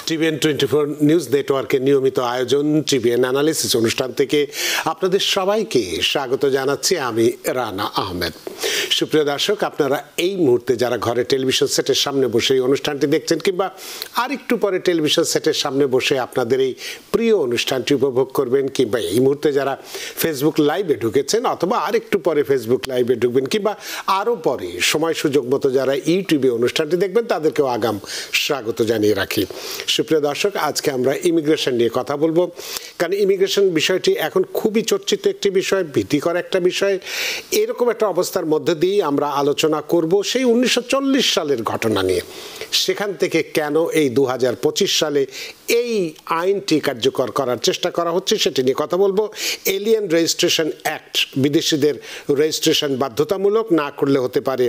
TVN 24 news নেটওয়ার্কের নিয়মিত আয়োজন টিভিএন অ্যানালিসিস অনুষ্ঠান থেকে আপনাদের সবাইকে স্বাগত জানাচ্ছি। আমি রানা আহমেদ। সুপ্রিয় দর্শক, আপনারা এই মুহূর্তে যারা ঘরে টেলিভিশন সেটের সামনে বসে এই অনুষ্ঠানটি দেখছেন কিংবা আরেকটু পরে টেলিভিশন সেটের সামনে বসে আপনাদের এই প্রিয় অনুষ্ঠানটি উপভোগ করবেন, কিংবা এই মুহূর্তে যারা ফেসবুক লাইভে ঢুকেছেন অথবা আরেকটু পরে ফেসবুক লাইভে ঢুকবেন, কিংবা আরও পরে সময় সুযোগ মতো যারা ইউটিউবে অনুষ্ঠানটি দেখবেন তাদেরকেও আগাম স্বাগত জানিয়ে রাখি। সুপ্রিয় দর্শক, আজকে আমরা ইমিগ্রেশন নিয়ে কথা বলবো, কারণ ইমিগ্রেশন বিষয়টি এখন খুবই চর্চিত একটি বিষয়, ভীতিকর একটা বিষয়। এরকম একটা অবস্থার মধ্যে দিয়ে আমরা আলোচনা করব সেই 1940 সালের ঘটনা নিয়ে। সেখান থেকে কেন এই 2025 সালে এই আইনটি কার্যকর করার চেষ্টা করা হচ্ছে সেটি নিয়ে কথা বলবো। এলিয়েন রেজিস্ট্রেশন অ্যাক্ট, বিদেশিদের রেজিস্ট্রেশন বাধ্যতামূলক না করলে হতে পারে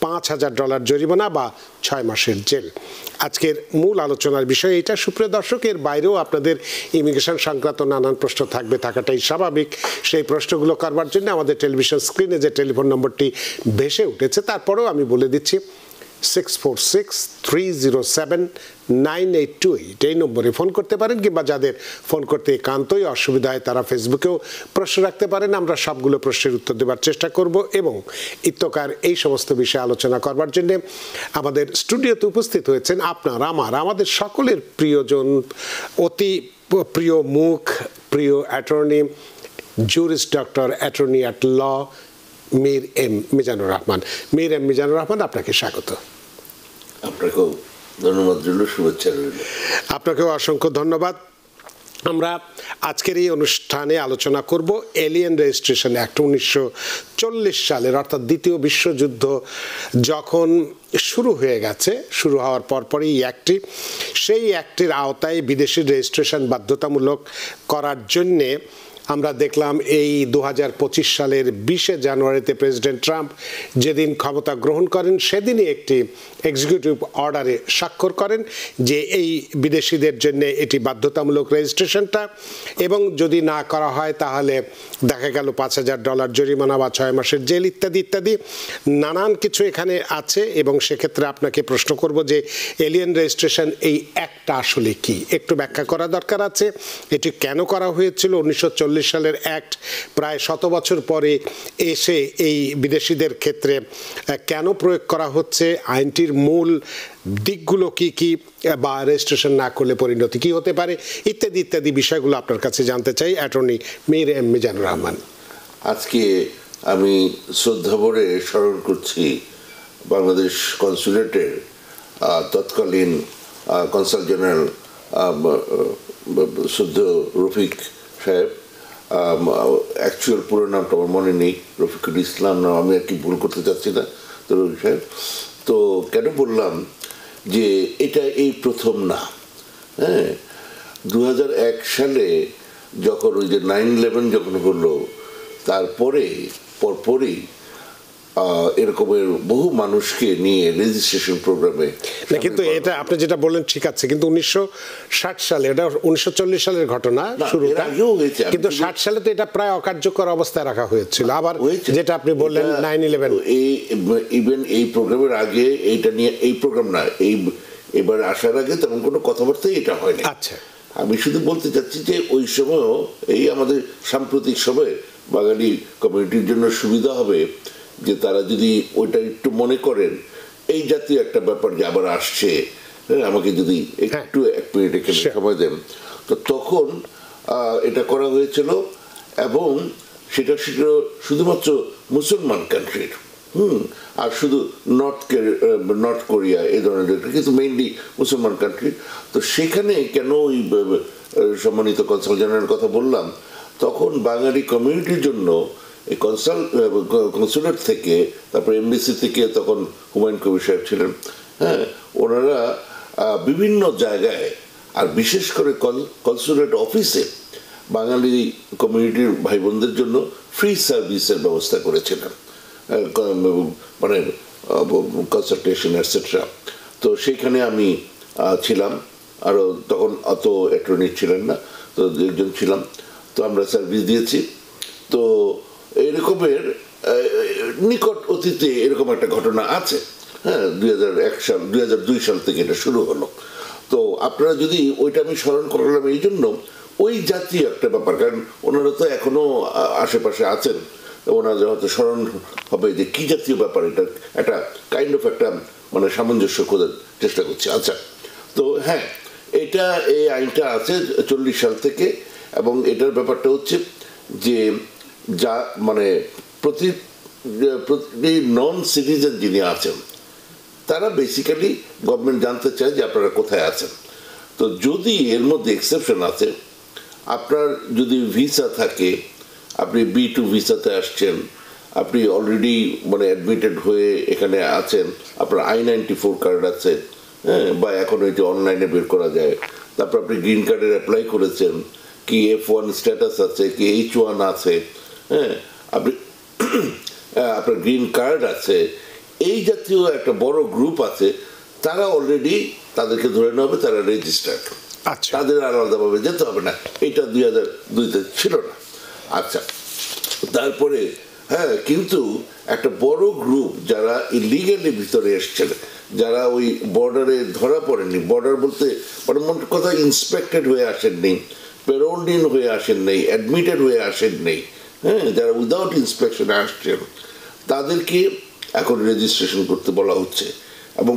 $5,000 জরিমানা বা 6 মাসের জেল। আজকের মূল আলোচনার বিষয় এটা। সুপ্রিয় দর্শক, এর বাইরেও আপনাদের ইমিগ্রেশন সংক্রান্ত নানান প্রশ্ন থাকাটাই স্বাভাবিক। সেই প্রশ্নগুলো করবার জন্য আমাদের টেলিভিশন স্ক্রিনে যে টেলিফোন নম্বরটি ভেসে উঠেছে, তারপরেও আমি বলে দিচ্ছি 646-307-9828 এই নম্বরে ফোন করতে পারেন, কিংবা যাদের ফোন করতে একান্তই অসুবিধা হয় তারা ফেসবুকেও প্রশ্ন রাখতে পারেন। আমরা সবগুলো প্রশ্নের উত্তর দেওয়ার চেষ্টা করব এবং ইত্যকার এই সমস্ত বিষয়ে আলোচনা করবার জন্য আমাদের স্টুডিওতে উপস্থিত হয়েছেন আমাদের সকলের প্রিয়জন, অতি প্রিয় মুখ, প্রিয় attorney, jurist doctor, attorney at law, Mir M Mizanur Rahman. Mir M Mizanur Rahman, আপনাকে স্বাগত। আপনাকেও ধন্যবাদ, শুভেচ্ছা রইল। আপনাকেও অসংখ্য ধন্যবাদ। আমরা আজকের এই অনুষ্ঠানে আলোচনা করব এলিয়েন রেজিস্ট্রেশন অ্যাক্ট। 1940 সালের, অর্থাৎ দ্বিতীয় বিশ্বযুদ্ধ যখন শুরু হয়ে গেছে, শুরু হওয়ার পরপরই সেই অ্যাক্টের আওতায় বিদেশি রেজিস্ট্রেশন বাধ্যতামূলক করার জন্যে আমরা দেখলাম এই 2025 সালের 20 জানুয়ারিতে প্রেসিডেন্ট ট্রাম্প যেদিন ক্ষমতা গ্রহণ করেন সেদিনই একটি এক্সিকিউটিভ অর্ডারে স্বাক্ষর করেন যে এই বিদেশিদের জন্য এটি বাধ্যতামূলক রেজিস্ট্রেশনটা, এবং যদি না করা হয় তাহলে দেখা গেল $5,000 জরিমানা বা 6 মাসের জেল ইত্যাদি ইত্যাদি নানান কিছু এখানে আছে। এবং সেক্ষেত্রে আপনাকে প্রশ্ন করব যে এলিয়েন রেজিস্ট্রেশন এই অ্যাক্টটা আসলে কি, একটু ব্যাখ্যা করা দরকার আছে। এটি কেন করা হয়েছিল? 1940 সালের অ্যাক্ট প্রায় 100 বছর পরে এসে এই বিদেশিদের ক্ষেত্রে কেন প্রয়োগ করা হচ্ছে, আইনটির মূল দিকগুলো কি কি, বা রেজিস্ট্রেশন না করলে পরিণতি কি হতে পারে, ইত্যাদি ইত্যাদি বিষয়গুলো আপনার কাছে জানতে চাই। Attorney Mir M Mizanur Rahman. আজকে আমি শ্রদ্ধা ভরে স্মরণ করছি বাংলাদেশ কনসুলেটের তৎকালীন কনসাল জেনারেল শ্রদ্ধ রফিক সাহেব, অ্যাকচুয়াল পুরো নামটা আমার মনে নেই, রফিকুল ইসলাম নাম, আমি আর কি ভুল করতে চাচ্ছি না। তো রফিক সাহেব, তো কেন বললাম যে এটা এই প্রথম না। হ্যাঁ, 2001 সালে যখন ওই যে 9/11 যখন হলো, তারপরে পরপরই এরকমের বহু মানুষকে নিয়ে রেজিস্ট্রেশন প্রোগ্রামে। কিন্তু এটা আপনি যেটা বললেন ঠিক আছে, কিন্তু 1960 সালে, এটা 1940 সালের ঘটনা শুরুটা, কিন্তু 60 সালে তো এটা প্রায় অকার্যকর অবস্থায় রাখা হয়েছিল। আবার যেটা আপনি বললেন 9/11, ইভেন এই প্রোগ্রামের আগে এইটা নিয়ে, এই প্রোগ্রাম না, এবার আসার আগে তেমন কোনো কথাবার্তাই এটা হয়নি। আচ্ছা, আমি শুধু বলতে চাচ্ছি যে ওই সময়ও এই আমাদের সাম্প্রতিক সময়ে বাঙালি কমিউনিটির জন্য সুবিধা হবে যে তারা যদি ওইটা একটু মনে করেন, এই জাতীয় একটা ব্যাপার যে আবার আসছে, আমাকে যদি একটু 1 মিনিট এখানে সময় দেন, তো তখন এটা করা হয়েছিল। এবং সেটা শুধুমাত্র মুসলমান কান্ট্রির, আর শুধু নর্থ কোরিয়া এই ধরনের, কিন্তু মেইনলি মুসলমান কান্ট্রি। তো সেখানে কেন ওই সম্মানিত কনসাল জেনারেলের কথা বললাম, তখন বাঙালি কমিউনিটির জন্য এই কনসুলেট থেকে, তারপরে এমবিসি থেকে, তখন হুমায়ুন কবির সাহেব ছিলেন, হ্যাঁ, ওনারা বিভিন্ন জায়গায়, আর বিশেষ করে কনসুলেট অফিসে বাঙালি কমিউনিটির ভাই বোনদের জন্য ফ্রি সার্ভিসের ব্যবস্থা করেছিলেন, মানে কনসালটেশন এটসেট্রা। তো সেইখানে আমি ছিলাম, আরও তখন অত অ্যাটর্নি ছিলেন না, তো 2জন ছিলাম, তো আমরা সার্ভিস দিয়েছি। তো এরকমের নিকট অতীতে এরকম একটা ঘটনা আছে। হ্যাঁ, 2002 সাল থেকে এটা শুরু হলো। তো আপনারা যদি ওইটা আমি স্মরণ করলাম এই জন্য, ওই জাতীয় একটা ব্যাপার, কারণ ওনারা তো এখনো আশেপাশে আছেন, ওনাদের হয়তো স্মরণ হবে যে কি জাতীয় ব্যাপার এটা, একটা কাইন্ড অফ একটা মানে সামঞ্জস্য খোঁজার চেষ্টা করছি। আচ্ছা, তো হ্যাঁ, এটা এই আইনটা আছে 40 সাল থেকে, এবং এটার ব্যাপারটা হচ্ছে যে যা মানে প্রতি নন সিটিজেন যিনি আছেন তারা বেসিক্যালি গভর্নমেন্ট জানতে চায় যে আপনারা কোথায় আছেন। তো যদি এর মধ্যে এক্সেপশন আছে, আপনার যদি ভিসা থাকে, আপনি B2 ভিসাতে আসছেন, আপনি অলরেডি মানে অ্যাডমিটেড হয়ে এখানে আছেন, আপনার I-94 কার্ড আছে, হ্যাঁ, বা এখন ওইটা অনলাইনে বের করা যায়, তারপর আপনি গ্রিন কার্ডের অ্যাপ্লাই করেছেন, কি F1 স্ট্যাটাস আছে, কি H1 আছে, হ্যাঁ, আপনি আপনার গ্রিন কার্ড আছে, এই জাতীয় একটা বড় গ্রুপ আছে, তারা অলরেডি তাদেরকে ধরে নেওয়া হবে, তারা রেজিস্টার্ড, তাদের আলাদাভাবে যেতে হবে না। এটা 2002-তে ছিল না। আচ্ছা, তারপরে হ্যাঁ, কিন্তু একটা বড় গ্রুপ যারা ইলিগালি ভিতরে এসছেন, যারা ওই বর্ডারে ধরা পড়েননি, বর্ডার বলতে মানে মোট কথা ইন্সপেক্টেড হয়ে আসেননি, পেরোল্ড ইন হয়ে আসেননি, অ্যাডমিটেড হয়ে আসেননি, হ্যাঁ, যারা উইদাউট ইন্সপেকশনে আসছেন, তাদেরকে এখন রেজিস্ট্রেশন করতে বলা হচ্ছে। এবং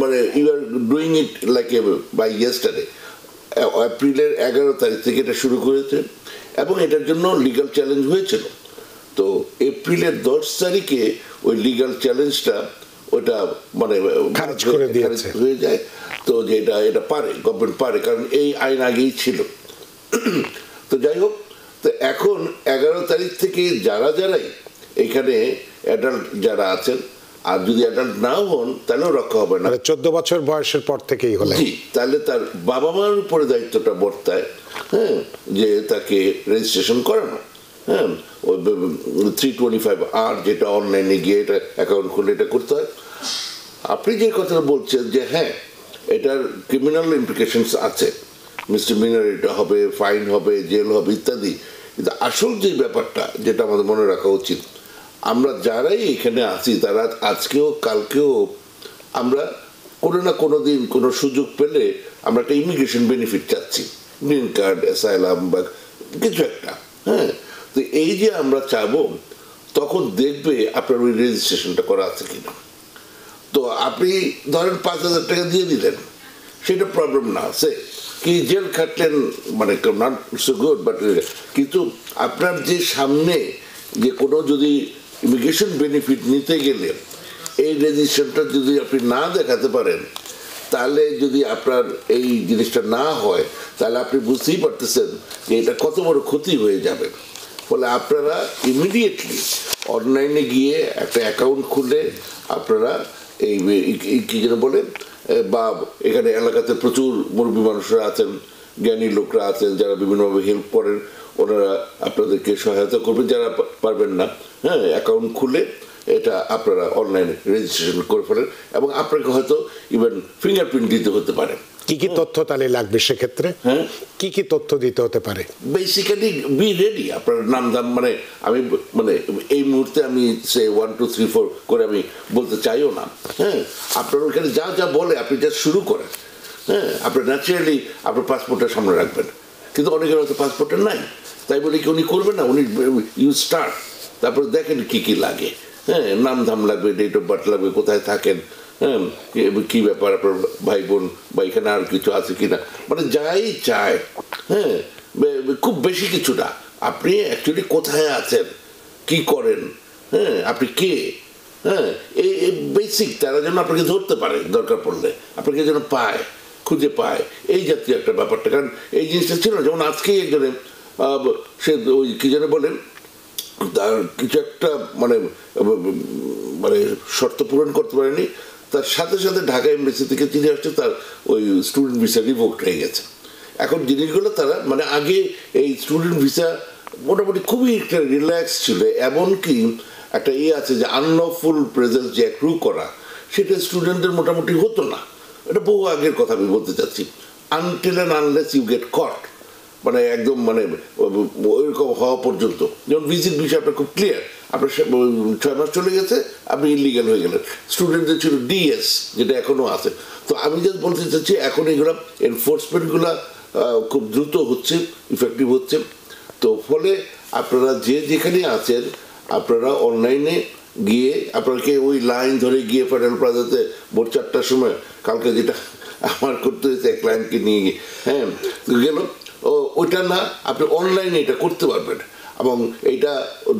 মানে you are doing it like by yesterday, এপ্রিলের 11 তারিখ থেকে এটা শুরু করেছে, এবং এটার জন্য লিগ্যাল চ্যালেঞ্জ হয়েছিল। তো এপ্রিলের 10 তারিখে ওই লিগ্যাল চ্যালেঞ্জটা ওটা মানে খারিজ করে দিয়েছে হয়ে যায়। তো যে এটা পারে, গভর্নমেন্ট পারে, কারণ এই আইন আগেই ছিল। তো যাই হোক, তো এখন 11 তারিখ থেকে যারাই এখানে অ্যাডাল্ট যারা আছেন, আর যদি অ্যাডাল্ট নাও হন তাহলেও রক্ষা হবে না, 14 বছর বয়সের পর থেকেই হলে, তাহলে তার বাবা মার উপরে দায়িত্বটা বর্তায়, হ্যাঁ, যে তাকে রেজিস্ট্রেশন করানো। হ্যাঁ, ওই 325R যেটা অনলাইনে গিয়ে এটা অ্যাকাউন্ট খুলে এটা করতে হয়। আপনি যে কথাটা বলছেন যে হ্যাঁ, এটার ক্রিমিনাল ইমপ্লিকেশনস আছে, মিসডিমিনার এটা হবে, ফাইন হবে, জেল হবে ইত্যাদি, কিন্তু আসল যে ব্যাপারটা যেটা আমাদের মনে রাখা উচিত, আমরা যারাই এখানে আছি তারা আজকেও কালকেও আমরা কোনো না কোনো দিন কোনো সুযোগ পেলে আমরা একটা ইমিগ্রেশন বেনিফিট চাচ্ছি, গ্রিন কার্ড, অ্যাসাইলাম বা কিছু একটা। হ্যাঁ, তো এই যে আমরা চাবো, তখন দেখবে আপনার ওই রেজিস্ট্রেশনটা করা আছে কিনা। তো আপনি ধরেন 5,000 টাকা দিয়ে দিলেন, সেটা প্রবলেম না, সে কি জেল খাটলেন, মানে নট সো গুড, বাট কিন্তু আপনার যে সামনে যে কোনো যদি ইমিগ্রেশন বেনিফিট নিতে গেলে এই রেজিস্ট্রেশনটা যদি আপনি না দেখাতে পারেন, তাহলে যদি আপনার এই জিনিসটা না হয়, তাহলে আপনি বুঝতেই পারতেছেন যে এটা কত বড় ক্ষতি হয়ে যাবে। ফলে আপনারা ইমিডিয়েটলি অনলাইনে গিয়ে একটা অ্যাকাউন্ট খুলে আপনারা এই কি যেন বলে, বা এখানে এলাকাতে প্রচুর মুরব্বী মানুষরা আছেন, জ্ঞানী লোকরা আছেন, যারা বিভিন্নভাবে হেল্প করেন, ওনারা আপনাদেরকে সহায়তা করবেন। যারা পারবেন না, হ্যাঁ, অ্যাকাউন্ট খুলে এটা আপনারা অনলাইনে রেজিস্ট্রেশন করে ফেলেন, এবং আপনাকে হয়তো ইভেন ফিঙ্গারপ্রিন্ট দিতে হতে পারে। কি কি তথ্য তাহলে লাগবে সেক্ষেত্রে? হ্যাঁ, কি কি তথ্য দিতে হতে পারে? বেসিক্যালি বি রেডি, আপনার নাম দাম, মানে আমি মানে এই মুহূর্তে আমি সে 1 2 3 4 করে আমি বলতে চাইও না। হ্যাঁ, আপনার ওখানে যা যা বলে আপনি যা শুরু করেন। হ্যাঁ, আপনার ন্যাচারালি আপনার পাসপোর্টটা সামনে রাখবেন, কিন্তু অনেকের হয়তো পাসপোর্টটা নাই, তাই বলে কি উনি করবেন না, উনি ইউ স্টার্ট, তারপরে দেখেন কি কি লাগে। হ্যাঁ, নাম ধাম লাগবে, ডেট অফ বার্থ লাগবে, কোথায় থাকেন, হ্যাঁ, কি ব্যাপার, আপনার ভাই বোন বা এখানে আর কিছু আছে কিনা, মানে যাই চায়। হ্যাঁ, খুব বেশি কিছু না, আপনি অ্যাকচুয়ালি কোথায় আছেন, কি করেন, হ্যাঁ, আপনি কে, হ্যাঁ, এই বেসিক, তারা যেন আপনাকে ধরতে পারে, দরকার পড়লে আপনাকে যেন পায়, খুঁজে পায়, এই জাতীয় একটা ব্যাপারটা। কারণ এই জিনিসটা ছিল না, যেমন আজকেই একজনে সে ওই কি যেন বলেন, তার কিছু একটা মানে মানে শর্ত পূরণ করতে পারেনি, তার সাথে সাথে ঢাকা এমবেসি থেকে চিঠি আসছে, তার ওই স্টুডেন্ট ভিসা রিভোকড হয়ে গেছে। এখন জিনিসগুলো তারা মানে আগে এই স্টুডেন্ট ভিসা মোটামুটি খুবই একটা রিল্যাক্স ছিল, এমনকি একটা আছে যে আনলফুল প্রেজেন্স যে অ্যাক্রু করা, সেটা স্টুডেন্টদের মোটামুটি হতো না। এটা বহু আগের কথা আমি বলতে চাচ্ছি, until and unless you get caught, মানে একদম মানে ওইরকম হওয়া পর্যন্ত, যেমন ভিজিট বিষয় আপনার খুব ক্লিয়ার, আপনার 6 মাস চলে গেছে, আপনি ইলিগাল হয়ে গেলেন। স্টুডেন্টদের ছিল ডিএস, যেটা এখনো আছে। তো আমি জাস্ট বলতে চাচ্ছি এখন এগুলো এনফোর্সমেন্টগুলো খুব দ্রুত হচ্ছে, ইফেক্টিভ হচ্ছে। তো ফলে আপনারা যে যেখানে আছেন আপনারা অনলাইনে গিয়ে আপনাকে ওই লাইন ধরে গিয়ে ফেডারেল প্লাজাতে ভোর 4টার সময়, কালকে যেটা আমার করতে হয়েছে এক ক্লায়েন্টকে নিয়ে গিয়ে, হ্যাঁ গেল, ওইটা না আপনি অনলাইনে এটা করতে পারবেন। এবং এইটা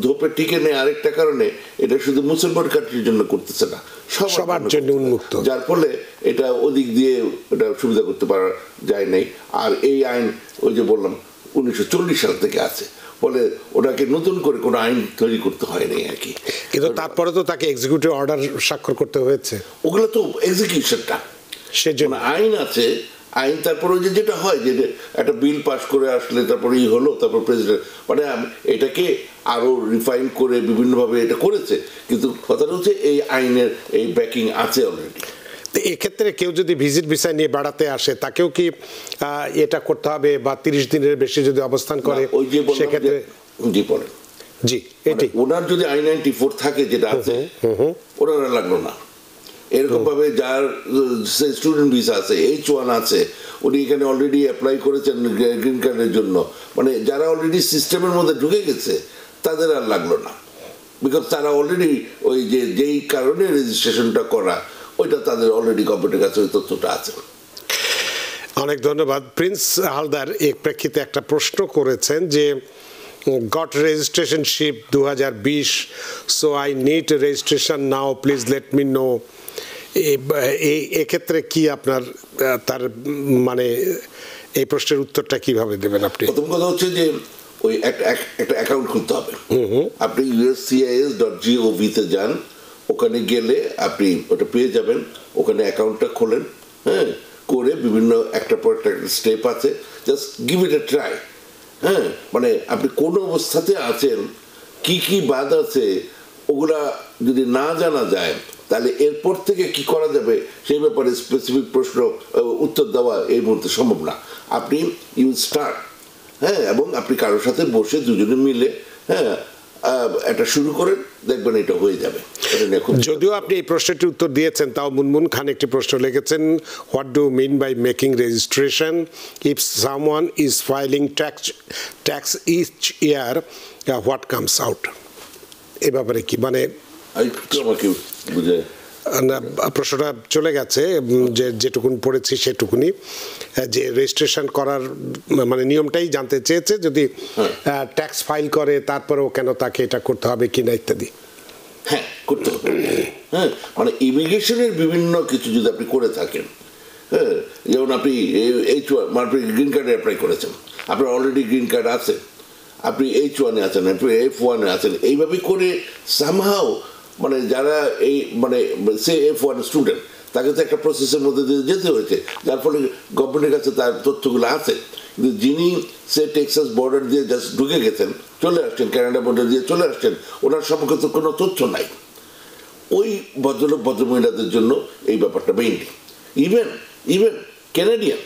ধোপে টিকে নেই আরেকটা কারণে, এটা শুধু মুসলমান কান্ট্রির জন্য করতেছে না, সবার জন্য উন্মুক্ত, যার ফলে এটা ওদিক দিয়ে এটা সুবিধা করতে পারা যায় নাই। আর এই আইন ওই যে বললাম 1940 সাল থেকে আছে, ফলে ওটাকে নতুন করে কোনো আইন তৈরি করতে হয়নি আর কি। কিন্তু তারপরে তো তাকে এক্সিকিউটিভ অর্ডার স্বাক্ষর করতে হয়েছে, ওগুলো তো এক্সিকিউশনটা, সেজন্য আইন আছে, আইন তারপরে যে যেটা হয় যে একটা বিল পাস করে আসলে তারপরে হলো, তারপর প্রেসিডেন্ট মানে এটাকে আরো রিফাইন করে বিভিন্নভাবে এটা করেছে, কিন্তু কথাটা হচ্ছে এই আইনের এই ব্যাকিং আছে অলরেডি। এক্ষেত্রে কেউ যদি ভিজিট ভিসা নিয়ে বেড়াতে আসে তাকেও কি এটা করতে হবে, বা 30 দিনের বেশি যদি অবস্থান করে সেক্ষেত্রে? জি পড়েন, জি এটি ওনার যদি I-94 থাকে যেটা আছে ওনার লাগলো না। এরকম ভাবে যার স্টুডেন্ট ভিসা আছে, H1 আছে, উনি এখানে অলরেডি অ্যাপ্লাই করেছেন গ্রিন কার্ডের জন্য, মানে যারা অলরেডি সিস্টেমের মধ্যে ঢুকে গেছে তাদের আর লাগলো না, বিকজ তারা অলরেডি ওই যেই কারণে রেজিস্ট্রেশনটা করা ওইটা তাদের অলরেডি গভর্নমেন্টের কাছে ওই তথ্যটা আছে। অনেক ধন্যবাদ। প্রিন্স হালদার এই প্রেক্ষিতে একটা প্রশ্ন করেছেন যে got registration ship 2020 so I need registration now please let me know। এক্ষেত্রে কি আপনার তার মানে এই প্রশ্নের উত্তরটা কিভাবে দেবেন আপনি? প্রথম কথা হচ্ছে যে ওই একটা অ্যাকাউন্ট খুলতে হবে। আপনি uscis.gov তে যান, ওখানে গেলে আপনি ওটা পেয়ে যাবেন, ওখানে অ্যাকাউন্টটা খোলেন, হ্যাঁ করে বিভিন্ন একটা পর একটা স্টেপ আছে, just give it A try. হ্যাঁ মানে আপনি কোন অবস্থাতে আছেন, কি কি বাদ আছে, ওগুলা যদি না জানা যায় তাহলে এরপর থেকে কি করা যাবে সেই ব্যাপারে স্পেসিফিক প্রশ্ন উত্তর দেওয়া এই মুহূর্তে সম্ভব না। আপনি ইউ স্টার্ট, হ্যাঁ, এবং আপনি কারোর সাথে বসে দুজনে মিলে হ্যাঁ এটা শুরু করেন, দেখবেন এটা হয়ে যাবে। যদিও আপনি এই প্রশ্নটির উত্তর দিয়েছেন, তাও মুনমুন খান একটি প্রশ্ন লিখেছেন, what do mean by making registration if someone is filing tax each year, what comes out? এ ব্যাপারে কি মানে আমাকে বুঝে প্রশ্নটা চলে গেছে, যে যেটুকুন পড়েছি সেটুকুনি, যে রেজিস্ট্রেশন করার মানে নিয়মটাই জানতে চেয়েছে, যদি ট্যাক্স ফাইল করে তারপরেও কেন তাকে এটা করতে হবে কিনা ইত্যাদি। হ্যাঁ করতে হবে, হ্যাঁ মানে ইমিগ্রেশনের বিভিন্ন কিছু যদি আপনি করে থাকেন, হ্যাঁ যেমন আপনি গ্রিন কার্ডে অ্যাপ্লাই করেছেন, আপনার অলরেডি গ্রিন কার্ড আছে, আপনি H1 আছেন, আপনি F1 আছেন, এইভাবে করে সামহাও মানে যারা এই মানে সে F1 স্টুডেন্ট, তাকে তো একটা প্রসেসের মধ্যে দিয়ে যেতে হয়েছে, যার ফলে গভর্নমেন্টের কাছে তার তথ্যগুলো আছে। কিন্তু যিনি সে টেক্সাস বর্ডার দিয়ে জাস্ট ঢুকে গেছেন, চলে আসছেন, কানাডা বর্ডার দিয়ে চলে আসছেন, ওনার সম্পর্কে তো কোনো তথ্য নাই, ওই ভদ্রলোক ভদ্রমহিলাদের জন্য এই ব্যাপারটা মেইনলি। ইভেন ক্যানাডিয়ান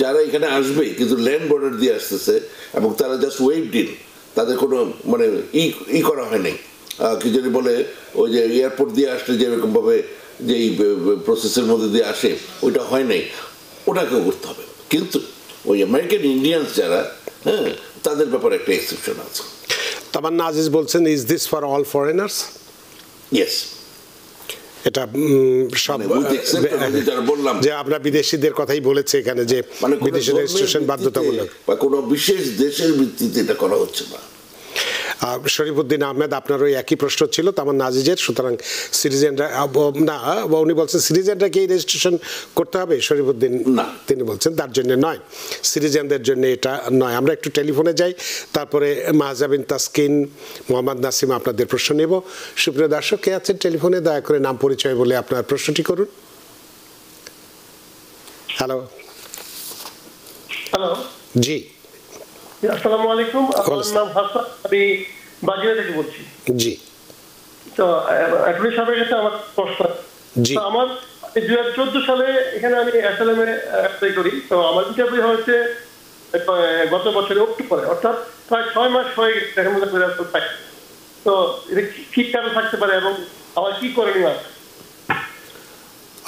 যারা এখানে আসবে কিন্তু ল্যান্ড বর্ডার দিয়ে আসতেছে এবং তারা জাস্ট ওয়েভড ইন, তাদের কোনো মানে ই করা হয় নাই, কি জানি বলে ওই যে এয়ারপোর্ট দিয়ে আসলে যেরকম ভাবে যেই প্রসেসের মধ্যে দিয়ে আসে ওইটা হয় নাই, ওটাকেও করতে হবে। কিন্তু ওই আমেরিকান ইন্ডিয়ানস যারা, হ্যাঁ তাদের ব্যাপারে একটা এক্সেপশন আছে। তামান্না আজিজ বলছেন, is this for all foreigners? Yes, এটা সব বললাম যে আমরা বিদেশিদের কথাই বলেছে এখানে, যে বিদেশি রেজিস্ট্রেশন বাধ্যতামূলক বা কোনো বিশেষ দেশের ভিত্তিতে এটা করা হচ্ছে না। শরীফুদ্দিন আহমেদ, আপনার ওই একই প্রশ্ন ছিল তামান্না আজিজের, সুতরাং সিটিজেনরা না, উনি বলছেন সিটিজেনরাকে এই রেজিস্ট্রেশন করতে হবে, শরীফুদ্দিন না তিনি বলছেন তার জন্য নয়, সিটিজেনদের জন্য এটা নয়। আমরা একটু টেলিফোনে যাই, তারপরে মাহজাবিন তাসকিন, মোহাম্মদ নাসিম আপনাদের প্রশ্ন নেব। সুপ্রিয় দর্শক, কে আছেন টেলিফোনে? দয়া করে নাম পরিচয় বলে আপনার প্রশ্নটি করুন। হ্যালো। হ্যালো, জি আসসালামু আলাইকুম, আমার নাম হাসান, আমি বাজিরা থেকে বলছি। জি, তো অ্যাটর্নি সাহেবের কাছে আমার প্রশ্ন, আমার 2014 সালে এখানে আমি অ্যাসাইলামে অ্যাপ্লাই করি, তো আমার বিচার হয়েছে গত বছরের অক্টোবরে, অর্থাৎ প্রায় 6 মাস হয়ে গেছে এখন মধ্যে পরিবর্তন থাকে। তো এটা কি কারণ থাকতে পারে এবং আমার কি করণীয় আছে?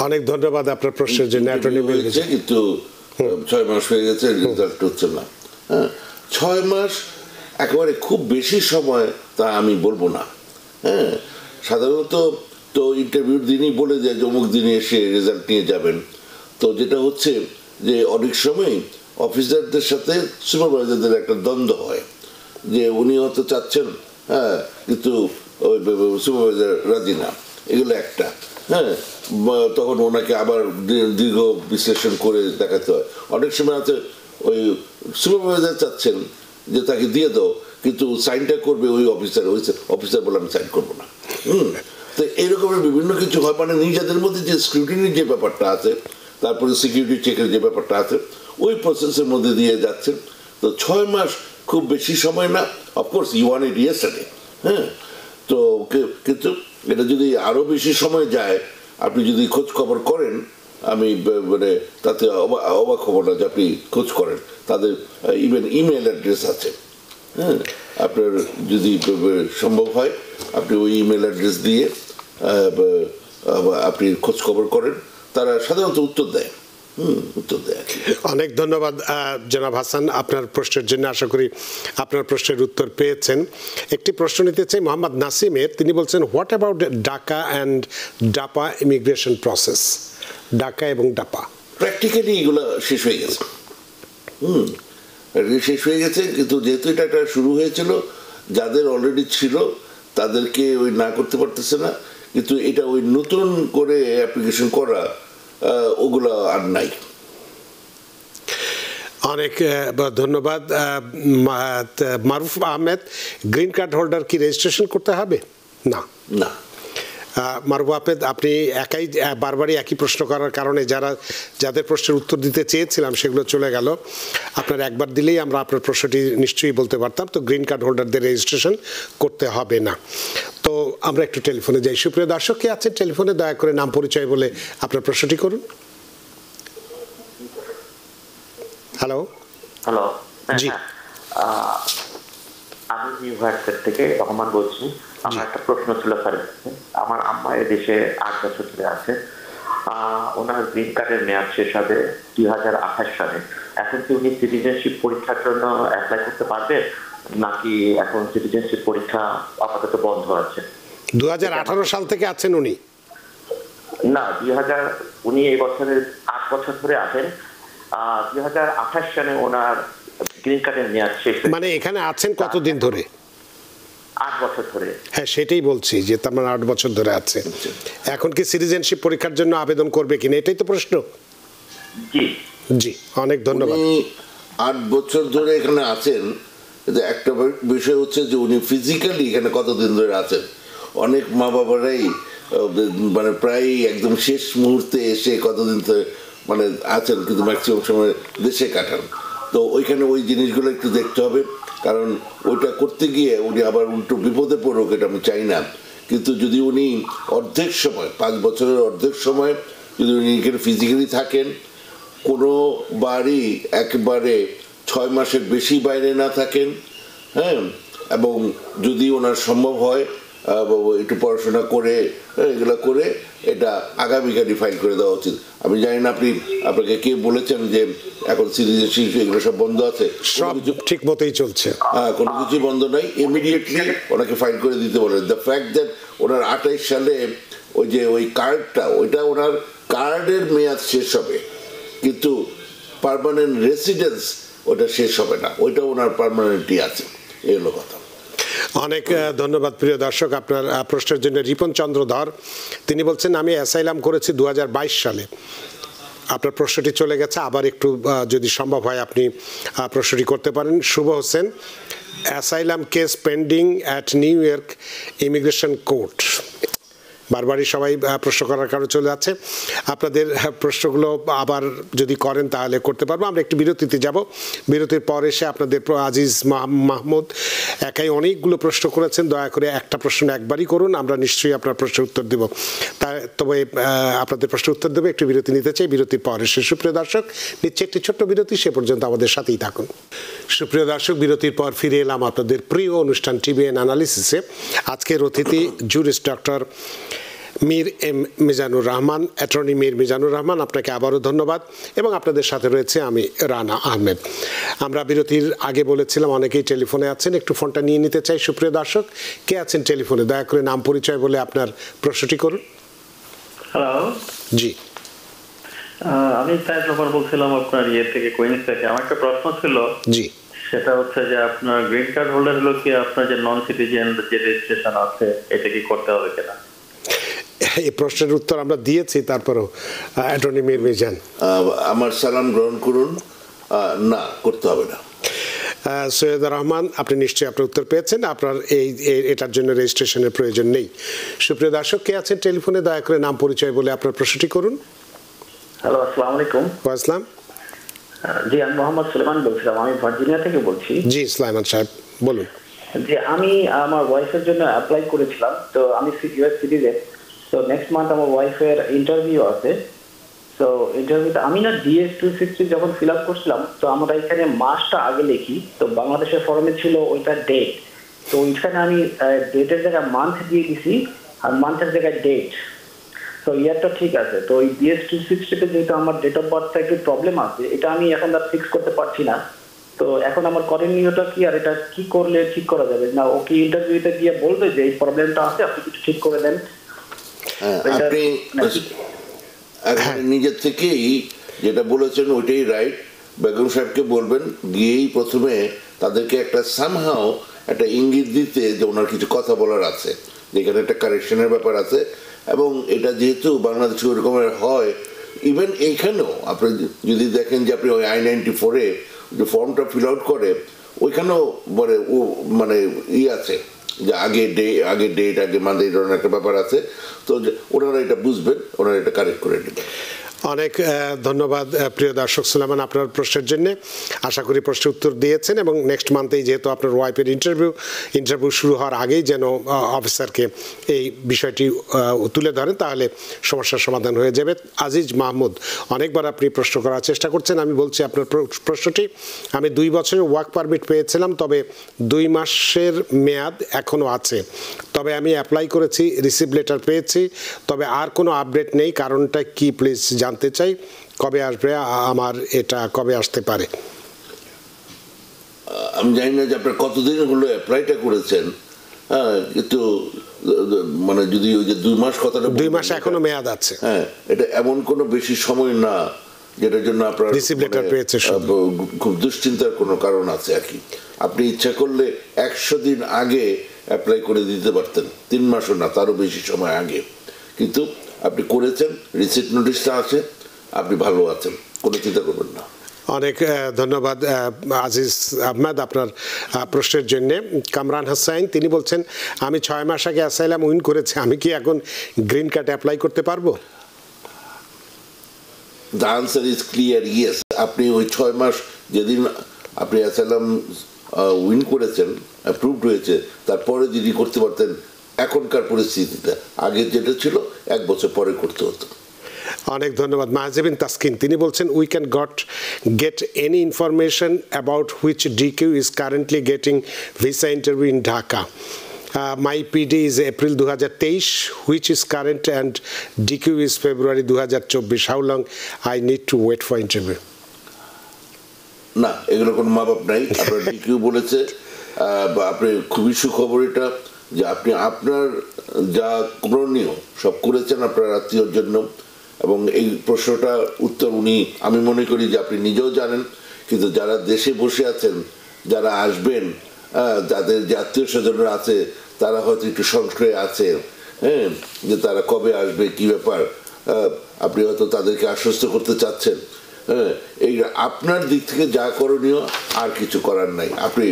অনেক ধন্যবাদ আপনার প্রশ্নের জন্য। কিন্তু 6 মাস হয়ে গেছে, রেজাল্ট হচ্ছে না। হ্যাঁ, 6 মাস একেবারে খুব বেশি সময় তা আমি বলবো না। হ্যাঁ, সাধারণত তো ইন্টারভিউর দিনই বলে যায় যে অমুক দিনে এসে রেজাল্ট নিয়ে যাবেন। তো যেটা হচ্ছে যে অনেক সময় অফিসারদের সাথে সুপারভাইজারদের একটা দ্বন্দ্ব হয়, যে উনি হয়তো চাচ্ছেন, হ্যাঁ, কিন্তু সুপারভাইজার রাজি না, এগুলো একটা। হ্যাঁ, তখন ওনাকে আবার দীর্ঘ বিশ্লেষণ করে দেখাতে হয়। অনেক সময় আছে ওই সুপারভাইজার চাচ্ছেন যে তাকে দিয়ে দাও, কিন্তু সাইনটা করবে ওই অফিসার বলে আমি সাইন করবো না। তো এরকমের বিভিন্ন কিছু হয়, মানে নিজেদের মধ্যে যে স্ক্রুটিনির যে ব্যাপারটা আছে, তারপরে সিকিউরিটি চেকের যে ব্যাপারটা আছে, ওই প্রসেসের মধ্যে দিয়ে যাচ্ছেন। তো 6 মাস খুব বেশি সময় না। Of course you want it yesterday. হ্যাঁ, তো কিন্তু এটা যদি আরো বেশি সময় যায়, আপনি যদি খোঁজ খবর করেন, আমি মানে তাতে অবাক হব না যে আপনি খোঁজ করেন। তাদের ইভেন ইমেল অ্যাড্রেস আছে। হ্যাঁ, আপনার যদি সম্ভব হয় আপনি ওই ইমেল অ্যাড্রেস দিয়ে আপনি খোঁজ খবর করেন, তারা সাধারণত উত্তর দেয়। অনেক ধন্যবাদ জনাব হাসান আপনার প্রশ্নের জন্য। আশা করি আপনার প্রশ্নের উত্তর পেয়েছেন। একটি প্রশ্ন নিতে চাই মোহাম্মদ নাসিমের। তিনি বলছেন, হোয়াট অ্যাবাউট ডাকা অ্যান্ড ডাপা ইমিগ্রেশন প্রসেস? ডাকা এবং ডাপা প্র্যাকটিক্যালি এগুলো শেষ হয়ে গেছে। শেষ হয়ে গেছে, কিন্তু যেহেতু এটা শুরু হয়েছিল, যাদের অলরেডি ছিল তাদেরকে ওই না করতে পারতেছে না, কিন্তু এটা ওই নতুন করে অ্যাপ্লিকেশন করা ওগুলো আর নাই। অনেক ধন্যবাদ। মারুফ আহমেদ, গ্রিন কার্ড হোল্ডার কি রেজিস্ট্রেশন করতে হবে? না, না। মারুফ আহমেদ, আপনি একাই বারবারই একই প্রশ্ন করার কারণে যাদের প্রশ্নের উত্তর দিতে চেয়েছিলাম সেগুলো চলে গেল। আপনার একবার দিলেই আমরা আপনার প্রশ্নটি নিশ্চয়ই বলতে পারতাম। তো গ্রিন কার্ড হোল্ডারদের রেজিস্ট্রেশন করতে হবে না। তো আমরা একটু টেলিফোনে যাই। সুপ্রিয় দর্শক, কে আছেন টেলিফোনে? দয়া করে নাম পরিচয় বলে আপনার প্রশ্নটি করুন। হ্যালো। হ্যালো, জি, আমি নিউ হার্টসেট থেকে রহমান বলছি। আমার একটা প্রশ্ন ছিল স্যার। আমার আম্মা এদেশে 8 বছর ধরে আছে। ওনার গ্রিন কার্ডের মেয়াদ শেষ হবে 2028 সালে। এখন কি উনি সিটিজেনশিপ পরীক্ষার জন্য অ্যাপ্লাই করতে পারবে, নাকি এখন সিটিজেনশিপ পরীক্ষা আপাতত বন্ধ আছে? 2018 সাল থেকে আছেন উনি? না, উনি এই বছরের 8 বছর ধরে আছেন। 2028 সালে ওনার গ্রিন কার্ডের মেয়াদ শেষ। মানে এখানে আছেন কতদিন ধরে? 8 বছর ধরে। হ্যাঁ, সেটাই বলছি যে তার মানে 8 বছর ধরে আছে। এখন কি সিটিজেনশিপ পরীক্ষার জন্য আবেদন করবে কিনা, এটাই তো প্রশ্ন? জি জি, অনেক ধন্যবাদ। 8 বছর ধরে এখানে আছেন, একটা বিষয় হচ্ছে যে উনি ফিজিক্যালি এখানে কতদিন ধরে আছেন। অনেক মা বাবারাই মানে প্রায় একদম শেষ মুহূর্তে এসে কতদিন ধরে মানে আছেন, কিন্তু ম্যাক্সিমাম সময় দেশে কাটান। তো ওইখানে ওই জিনিসগুলো একটু দেখতে হবে, কারণ ওইটা করতে গিয়ে উনি আবার উল্টো বিপদে পড়ুক, এটা আমি চাই না। কিন্তু যদি উনি অর্ধেক সময়, 5 বছরের অর্ধেক সময় যদি উনি এখানে ফিজিক্যালি থাকেন, কোনো বাড়ি একবারে 6 মাসের বেশি বাইরে না থাকেন, হ্যাঁ, এবং যদি ওনার সম্ভব হয় একটু পড়াশোনা করে এগুলো করে এটা আগামীকালই ফাইল করে দেওয়া উচিত। আমি জানি না আপনাকে কে বলেছেন যে এখন সিটিজেনশিপ এগুলো সব বন্ধ আছে? সব ঠিক মতোই চলছে। হ্যাঁ, কোনো কিছুই বন্ধ নাই। ইমিডিয়েটলি ওনাকে ফাইল করে দিতে বলেন। দ্য ফ্যাক্ট দ্যাট ওনার 28 সালে ওই কার্ডটা, ওইটা ওনার কার্ডের মেয়াদ শেষ হবে, কিন্তু পার্মানেন্ট রেসিডেন্স ওটা শেষ হবে না, ওইটা ওনার পার্মানেন্টই আছে। এই হলো কথা। অনেক ধন্যবাদ প্রিয় দর্শক আপনার প্রশ্নের জন্য। রিপন চন্দ্র ধর, তিনি বলছেন, আমি অ্যাসাইলাম করেছি 2022 সালে। আপনার প্রশ্নটি চলে গেছে, আবার একটু যদি সম্ভব হয় আপনি প্রশ্নটি করতে পারেন। Shuvo Hossain, asylum case pending at New York immigration court. বারবারই সবাই প্রশ্ন করার কারণে চলে যাচ্ছে। আপনাদের প্রশ্নগুলো আবার যদি করেন তাহলে করতে পারবো। আমরা একটু বিরতিতে যাব, বিরতির পর এসে আপনাদের আজিজ মাহমুদ একাই অনেকগুলো প্রশ্ন করেছেন, দয়া করে একটা প্রশ্ন একবারই করুন, আমরা নিশ্চয়ই আপনার প্রশ্নের উত্তর দেব। তবে আপনাদের প্রশ্নের উত্তর দেবো, একটু বিরতি নিতে চাই, বিরতির পর এসে সুপ্রিয় দর্শক নিচ্ছে একটি ছোট্ট বিরতি, সে পর্যন্ত আমাদের সাথেই থাকুন। সুপ্রিয় দর্শক, বিরতির পর ফিরে এলাম আপনাদের প্রিয় অনুষ্ঠান টিবিএন অ্যানালিসিসে। আজকের অতিথি jurist doctor Mir M Mizanur Rahman, attorney Mir Mizanur Rahman, আপনাকে আবারও ধন্যবাদ। এবং আপনাদের সাথে রয়েছে আমি রানা আহমেদ। আমরা বিরতির আগে বলেছিলাম অনেকেই টেলিফোনে আছেন, একটু ফোনটা নিয়ে নিতে চাই। সুপ্রিয় দর্শক, কে আছেন টেলিফোনে? দয়া করে নাম পরিচয় বলে আপনার প্রশ্নটি করুন। হ্যালো, জি, আমি তাই ব্যাপার বলছিলাম আপনার থেকে কুইন্স থেকে। আমার একটা প্রশ্ন ছিল, জি, সেটা হচ্ছে যে আপনার গ্রিন কার্ড হোল্ডার হলো কি আপনার যে নন সিটিজেন যে রেজিস্ট্রেশন আছে এটা কি করতে হবে কিনা? এই প্রশ্নের উত্তর আমরা দিয়েছি, তারপরেও অ্যাটর্নি মীর মিজান আমার সালাম গ্রহণ করুন। না, করতে হবে না। সৈয়দ রহমান, আপনি নিশ্চয়ই আপনার উত্তর পেয়েছেন, আপনার এটার জন্য রেজিস্ট্রেশনের প্রয়োজন নেই। সুপ্রিয় দর্শক, কে আছেন টেলিফোনে? দয়া করে নাম পরিচয় বলে আপনার প্রশ্নটি করুন। হ্যালো, আসসালামু আলাইকুম। ওয়াসলাম। জি, আমি মোহাম্মদ সুলেমান বলছিলাম, আমি ভার্জিনিয়া থেকে বলছি। জি, সুলাইমান সাহেব বলুন। যে আমি আমার ওয়াইফের জন্য অ্যাপ্লাই করেছিলাম, তো আমি ইউএস সিটিজেন। তো নেক্সট মান্থ আমার ওয়াইফের ইন্টারভিউ আছে। তো ইন্টারভিউতে আমি না DS-260 যখন ফিল আপ করছিলাম, তো আমরা এখানে মাসটা আগে লিখি, তো বাংলাদেশের ফর্মে ছিল ওইটা ডেট। তো ওইখানে আমি ডেটের জায়গায় মান্থ দিয়ে দিছি, আর মান্থের জায়গায় ডেট। তো ইয়ারটা ঠিক আছে। তো ওই DS-260-তে যেহেতু আমার ডেট অফ বার্থটা একটু প্রবলেম আছে, এটা আমি এখন আর ফিক্স করতে পারছি না। তো এখন আমার করণীয়টা কি, আর এটা কি করলে ঠিক করা যাবে? না ও কি ইন্টারভিউতে গিয়ে বলবে যে এই প্রবলেমটা আছে, আপনি কিছু ঠিক করে দেন? আপনি নিজের থেকেই যেটা বলেছেন ওইটাই রাইট। বেগম সাহেবকে বলবেন, গিয়েই প্রথমে তাদেরকে একটা সামহাও একটা ইঙ্গিত দিতে যে ওনার কিছু কথা বলার আছে, যেখানে একটা কারেকশনের ব্যাপার আছে। এবং এটা যেহেতু বাংলাদেশে ওই রকমের হয়, ইভেন এইখানেও আপনি যদি দেখেন যে আপনি ওই I-94-এ যে ফর্মটা ফিল আউট করে, ওইখানেও বলে ও মানে আছে যে আগে ডেট আগে মান্থ, এই ধরনের একটা ব্যাপার আছে। তো ওনারা এটা বুঝবেন, ওনারা এটা কারেক্ট করে নেবেন। অনেক ধন্যবাদ প্রিয় দর্শক সুলেমান আপনার প্রশ্নের জন্য। আশা করি প্রশ্নের উত্তর দিয়েছেন, এবং নেক্সট মান্থেই যেহেতু আপনার ওয়াইফের ইন্টারভিউ শুরু হওয়ার আগেই যেন অফিসারকে এই বিষয়টি তুলে ধরেন, তাহলে সমস্যার সমাধান হয়ে যাবে। আজিজ মাহমুদ, অনেকবার আপনি প্রশ্ন করার চেষ্টা করছেন, আমি বলছি আপনার প্রশ্নটি। আমি 2 বছরের ওয়ার্ক পারমিট পেয়েছিলাম, তবে 2 মাসের মেয়াদ এখনও আছে। তবে আমি অ্যাপ্লাই করেছি, রিসিভ লেটার পেয়েছি, তবে আর কোনো আপডেট নেই। কারণটা কি প্লিজ জানতে চাই, কবে আসবে, আমার এটা কবে আসতে পারে? আমি জানি না যে আপনার কতদিন হলো অ্যাপ্লাইটা করেছেন। হ্যাঁ, কিন্তু মানে যদি ওই যে 2 মাস কথাটা, 2 মাস এখনো মেয়াদ আছে। হ্যাঁ, এটা এমন কোনো বেশি সময় না যেটার জন্য আপনার রিসিভ লেটার পেয়েছে, খুব দুশ্চিন্তার কোনো কারণ আছে আর কি। আপনি ইচ্ছা করলে 100 দিন আগে অ্যাপ্লাই করে দিতে পারতেন, 3 মাসও না, তারও বেশি সময় আগে। কিন্তু আপনি করেছেন, রিসিপ্ট নোটিশটা আছে, আপনি ভালো আছেন, কোনো চিন্তা করবেন না। অনেক ধন্যবাদ আজিজ আহমেদ আপনার প্রশ্নের জন্য। কামরান হাসাইন, তিনি বলছেন, আমি 6 মাস আগে অ্যাসাইলাম উইন করেছি, আমি কি এখন গ্রিন কার্ড অ্যাপ্লাই করতে পারবো? The answer is clear, yes. আপনি ওই 6 মাস যেদিন আপনি অ্যাসাইলাম উইন করেছেন, অ্যাপ্রুভড হয়েছে, তারপরে যদি করতে পারতেন এখনকার পরিস্থিতিতে। আগে যেটা ছিল 1 বছর পরে করতে হতো। অনেক ধন্যবাদ। মাহজেবিন তাসকিন, তিনি বলছেন, we can get any information about which DQ is currently getting visa interview in Dhaka. My PD is April 2023, which is current, and DQ is February 2024. How long I need to wait for interview? না, এগুলো কোনো মা বাপ নাই। আপনার DQ বলেছে, বা আপনি খুবই সুখবর এটা যে আপনি আপনার যা করণীয় সব করেছেন আপনার আত্মীয়র জন্য। এবং এই প্রশ্নটা উত্তর আমি মনে করি যে আপনি নিজেও জানেন, কিন্তু যারা দেশে বসে আছেন, যারা আসবেন, যাদের যে আত্মীয় স্বজনরা আছে, তারা হয়তো একটু সংশয়ে আছে, হ্যাঁ, যে তারা কবে আসবে, কি ব্যাপার। আপনি হয়তো তাদেরকে আশ্বস্ত করতে চাচ্ছেন হ্যাঁ, এই আপনার দিক থেকে যা করণীয় আর কিছু করার নাই, আপনি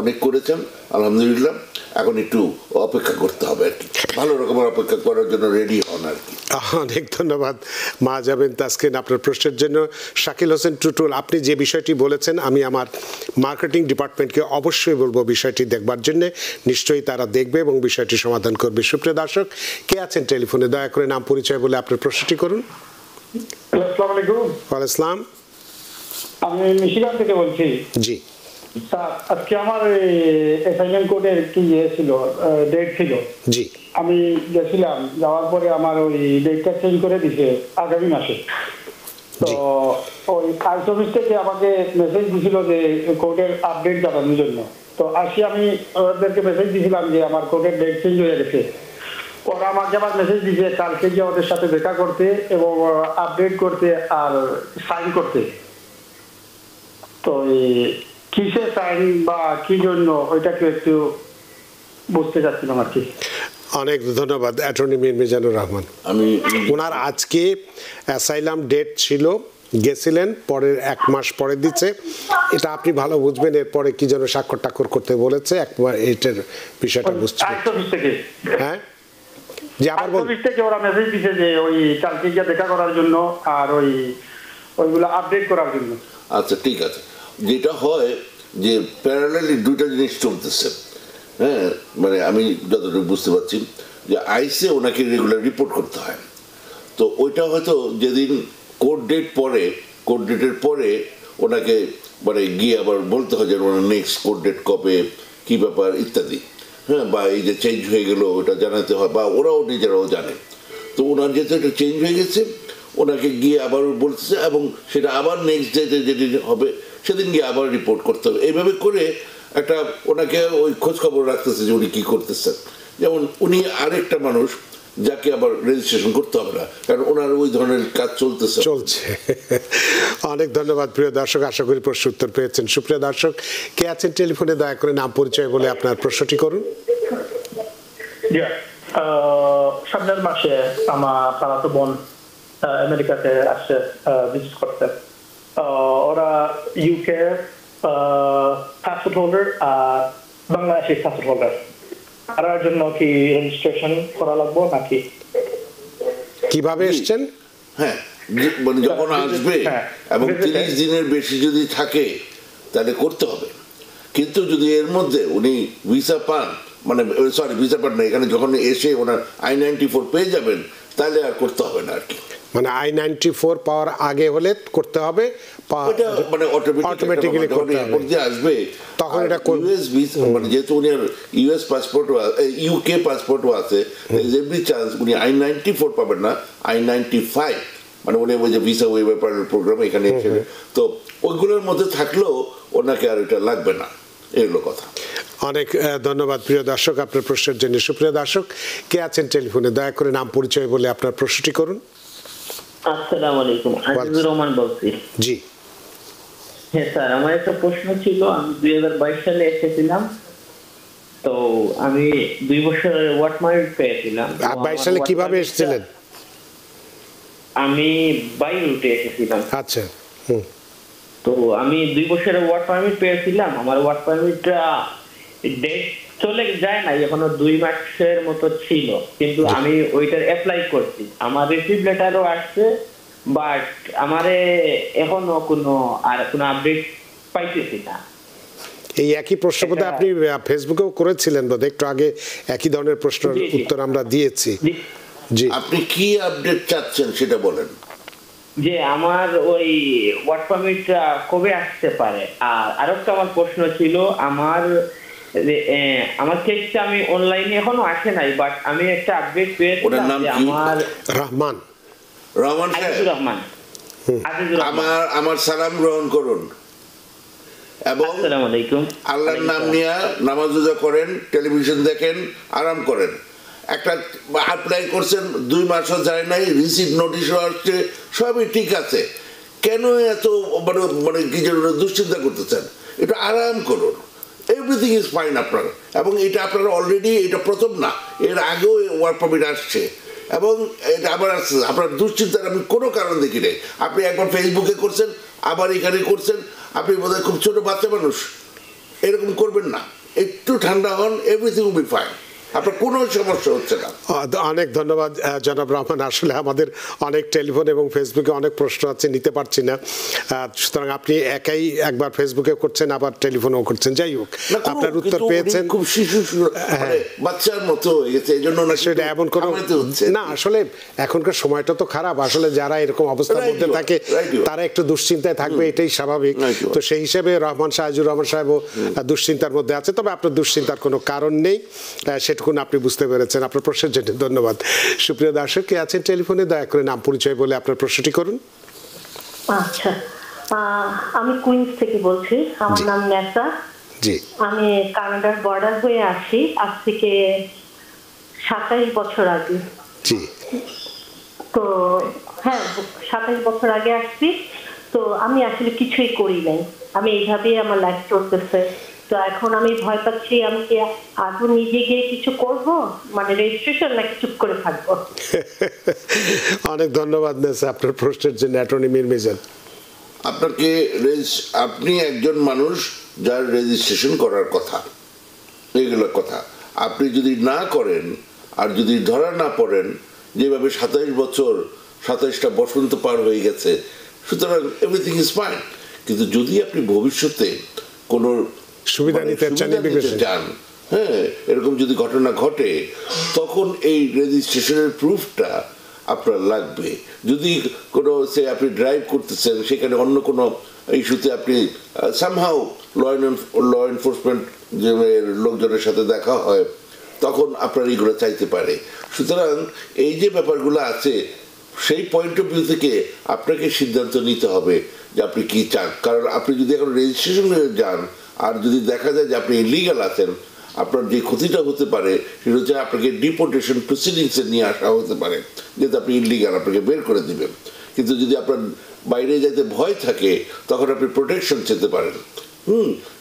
অনেক করেছেন আলহামদুলিল্লাহ, এখন একটু অপেক্ষা করতে হবে আর কি, ভালো রকমের অপেক্ষা করার জন্য রেডি হন আর কি। অনেক ধন্যবাদ মাহজাবিন তাসকিন আপনার প্রশ্নের জন্য। শাকিল হোসেন টুটুল, আপনি যে বিষয়টি বলেছেন আমি আমার মার্কেটিং ডিপার্টমেন্টকে অবশ্যই বলবো বিষয়টি দেখবার জন্য, নিশ্চয়ই তারা দেখবে এবং বিষয়টি সমাধান করবে। সুপ্রিয় দর্শক, কে আছেন টেলিফোনে? দয়া করে নাম পরিচয় বলে আপনার প্রশ্নটি করুন। আসসালামু আলাইকুম। ওয়ালাইকুম আসসালাম। আমি মিশিগান থেকে বলছি। জি স্যার, আজকে আমার অ্যাসাইনমেন্ট কোডের কি ছিল, ডেট ছিল। জি, আমি গেছিলাম, যাওয়ার পরে আমার ওই ডেটটা চেঞ্জ করে দিছে আগামী মাসে। তো ওই আইস অফিস থেকে আমাকে মেসেজ দিছিল যে কোডের আপডেট জানানোর জন্য। তো আসি আমি ওদেরকে মেসেজ দিয়েছিলাম যে আমার কোডের ডেট চেঞ্জ হয়ে গেছে। ওরা আমাকে আবার মেসেজ দিয়েছে কালকে গিয়ে ওদের সাথে দেখা করতে এবং আপডেট করতে আর সাইন করতে। তো কিসে সাইন বা কি জন্য ওইটাকে একটু বুঝতে চাচ্ছিলাম আর কি। অনেক ধন্যবাদ অ্যাটর্নি মীর মিজানুর রহমান। আমি ওনার আজকে অ্যাসাইলাম ডেট ছিল, গেছিলেন, পরের 1 মাস পরে দিচ্ছে, এটা আপনি ভালো বুঝবেন। এরপরে কি যেন স্বাক্ষর টাক্ষর করতে বলেছে, একবার এটার বিষয়টা বুঝতে। হ্যাঁ জি, আবার বলুন। থেকে ওরা মেসেজ দিছে যে ওই কালকে গিয়ে দেখা করার জন্য আর ওইগুলো আপডেট করার জন্য। আচ্ছা ঠিক আছে, যেটা হয় যে প্যারালালি দুইটা জিনিস চলতেছে। হ্যাঁ, মানে আমি যতটুকু বুঝতে পারছি যে আইসে ওনাকে রেগুলার রিপোর্ট করতে হয়। তো ওইটা হয়তো যেদিন কোর্ট ডেট পরে, কোর্ট ডেটের পরে ওনাকে মানে গিয়ে আবার বলতে হয় যে ওনার নেক্সট কোর্ট ডেট কবে, কী ব্যাপার ইত্যাদি। হ্যাঁ, বা এই যে চেঞ্জ হয়ে গেল ওটা জানাতে হয়, বা ওরাও নিজেরাও জানে। তো ওনার যেহেতু এটা চেঞ্জ হয়ে গেছে, ওনাকে গিয়ে আবার বলতেছে এবং সেটা আবার নেক্সট ডেটে যেদিন হবে সেদিন গিয়ে আবার রিপোর্ট করতে হবে। এইভাবে করে একটা ওনাকে ওই খোঁজ খবর রাখতেছে যে উনি কী করতেছেন। যেমন উনি আরেকটা মানুষ যাকে আবার রেজিস্ট্রেশন করতে হবে না, কারণ ওনার ওই ধরনের কাজ চলছে। অনেক ধন্যবাদ প্রিয় দর্শক, আশা করি প্রশ্ন উত্তর পেয়েছেন। সুপ্রিয় দর্শক, কে আছেন টেলিফোনে? দয়া করে নাম পরিচয় বলে আপনার প্রশ্নটি করুন। সামনের মাসে আমার খালাতো বোন আমেরিকাতে আসছে ভিজিট করতে। ওরা ইউকে পাসপোর্ট হোল্ডার আর বাংলাদেশের পাসপোর্ট হোল্ডার। তার জন্য কি রেজিস্ট্রেশন করা লাগবে নাকি? কিভাবে এসছেন? হ্যাঁ, মানে যখন আসবে এবং 30 দিনের বেশি যদি থাকে তাহলে করতে হবে। কিন্তু যদি এর মধ্যে উনি ভিসা পান, মানে সরি ভিসা পান না, এখানে যখন এসে ওনার I-94 পেয়ে যাবেন তাহলে আর করতে হবে না আর কি। মানে I-94 পাওয়ার আগে হলে করতে হবে, মানে অটোমেটিক্যালি করতে হবে। আসবে তখন এটা ইউএস ভিসা, মানে যেহেতু উনি ইউএস পাসপোর্ট, ইউকে পাসপোর্টও আছে, এভরি চান্স উনি I-94 পাবেন না, I-95 মানে উনি ওই যে ভিসা ওয়েভার প্রোগ্রাম এখানে এসে, তো ওইগুলোর মধ্যে থাকলেও ওনাকে আর এটা লাগবে না, এগুলো কথা। অনেক ধন্যবাদ প্রিয় দর্শক আপনার প্রশ্নের জন্য। সুপ্রিয় দর্শক, কে আছেন টেলিফোনে? দয়া করে নাম পরিচয় বলে আপনার প্রশ্নটি করুন। আসসালামু আলাইকুম, আজিজুর রহমান বলছি। জি হ্যাঁ স্যার, আমার একটা প্রশ্ন ছিল। আমি 2022 সালে এসেছিলাম, তো আমি 2 বছরের ওয়ার্ক পারমিট পেয়েছিলাম। 22 সালে কিভাবে এসেছিলেন? আমি বাই রুটে এসেছিলাম। আচ্ছা, তো আমি 2 বছরের ওয়ার্ক পারমিট পেয়েছিলাম। আমার ওয়ার্ক পারমিটটা ডেট চলে যায় না, এখনো 2 মাসের মতো ছিল, কিন্তু আমি ওইটার অ্যাপ্লাই করছি। আমার রিসিভ লেটারও আসছে, বাট আমারে এখনো কোনো আপডেট পাইতেছি না। এই একই প্রশ্ন বোধহয় আপনি ফেসবুকেও করেছিলেন বোধহয় একটু আগে, একই ধরনের প্রশ্নের উত্তর আমরা দিয়েছি। জি, আপনি কি আপডেট চাচ্ছেন সেটা বলেন। যে আমার ওই ওয়ার্ক পারমিটটা কবে আসতে পারে। আর আরেকটা আমার প্রশ্ন ছিল, আমার কেসটা আমি অনলাইনে এখনো আসে নাই, বাট আমি একটা আপডেট পেয়েছিলাম যে আমার রহমান আজিজুর রহমান। আমার সালাম গ্রহণ করুন এবং আসসালামু আলাইকুম। আল্লাহর নাম নিয়ে নামাজ রোজা করেন, টেলিভিশন দেখেন, আরাম করেন। একটা অ্যাপ্লাই করছেন, 2 মাসও যায় নাই, রিসিভ নোটিশও আসছে, সবই ঠিক আছে, কেন এত মানে কি জন্য দুশ্চিন্তা করতেছেন? এটা আরাম করুন, এভরিথিং ইজ ফাইন আপনার। এবং এটা আপনারা অলরেডি, এটা প্রথম না, এর আগেও ওয়ার্ক পারমিট আসছে, এবং এটা আবার আসছে, আপনার দুশ্চিন্তার আমি কোনো কারণ দেখি নাই। আপনি একবার ফেসবুকে করছেন, আবার এখানে করছেন, আপনি বোধহয় খুব ছোট বাচ্চা মানুষ, এরকম করবেন না, একটু ঠান্ডা হন, এভরিথিং উইল বি ফাইন, আপনার কোনো সমস্যা হচ্ছে না। অনেক ধন্যবাদ জনাব রহমান। আসলে আমাদের অনেক টেলিফোন এবং ফেসবুকে অনেক প্রশ্ন আছে, নিতে পারছি না, সুতরাং আপনি একাই একবার ফেসবুকে করছেন, আবার টেলিফোনও করছেন। যাই হোক, আপনার উত্তর পেয়েছেন। খুব শিশু বাচ্চার মতো হয়ে গেছে, এই জন্য সেটা এমন কোনো না, আসলে এখনকার সময়টা তো খারাপ, আসলে যারা এরকম অবস্থার মধ্যে থাকে তারা একটু দুশ্চিন্তায় থাকবে, এটাই স্বাভাবিক। তো সেই হিসেবে রহমান সাইজুর রহমান সাহেবও দুশ্চিন্তার মধ্যে আছে, তবে আপনার দুশ্চিন্তার কোনো কারণ নেই, সেটা আপনি বুঝতে পেরেছেন। আপনার প্রশ্নের জন্য ধন্যবাদ। সুপ্রিয় দর্শক, কে আছেন টেলিফোনে, দয়া করে নাম পরিচয় বলে আপনার প্রশ্নটি করুন। আচ্ছা, আমি কুইন্স থেকে বলছি, আমার নাম নেসা। জি, আমি কানাডার বর্ডার হয়ে আসি আজ থেকে 27 বছর আগে। জি, তো হ্যাঁ, 27 বছর আগে আসছি। তো আমি আসলে কিছুই করি নাই, আমি এইভাবেই আমার লাইফ চলতেছে। তো এখন আমি ভয় পাচ্ছি, আমি কি আদৌ নিজে গিয়ে কিছু করব, মানে রেজিস্ট্রেশন, নাকি চুপ করে থাকবো? অনেক ধন্যবাদ নেসা আপনার প্রশ্নের জন্য। অ্যাটর্নি মীর মিজান, আপনাকে আপনি একজন মানুষ যার রেজিস্ট্রেশন করার কথা, এগুলোর কথা আপনি যদি না করেন আর যদি ধরা না পড়েন, যেভাবে 27 বছর 27টা বসন্ত পার হয়ে গেছে, সুতরাং এভরিথিং ইজ ফাইন। কিন্তু যদি আপনি ভবিষ্যতে কোনো সুবিধা নিতে চান, হ্যাঁ, এরকম যদি ঘটনা ঘটে, তখন এই রেজিস্ট্রেশনের প্রুফটা আপনার লাগবে। যদি কোনো আপনি ড্রাইভ করতেছেন, সেখানে অন্য কোনো ইস্যুতে আপনি সামহাউ ল এনফোর্সমেন্ট লোকজনের সাথে দেখা হয়, তখন আপনার এইগুলো চাইতে পারে। সুতরাং এই যে ব্যাপারগুলো আছে, সেই পয়েন্ট অফ ভিউ থেকে আপনাকে সিদ্ধান্ত নিতে হবে যে আপনি কি চান। কারণ আপনি যদি এখন রেজিস্ট্রেশন হয়ে যান আর যদি দেখা যায় যে আপনি ইলিগাল আছেন, আপনার যে ক্ষতিটা হতে পারে সেটা হচ্ছে আপনাকে ডিপোর্টেশন প্রসিডিংসে নিয়ে আসা হতে পারে, যেহেতু আপনি ইলিগাল, আপনাকে বের করে দিবেন। কিন্তু যদি আপনার বাইরে যেতে ভয় থাকে, তখন আপনি প্রোটেকশন চেতে পারেন।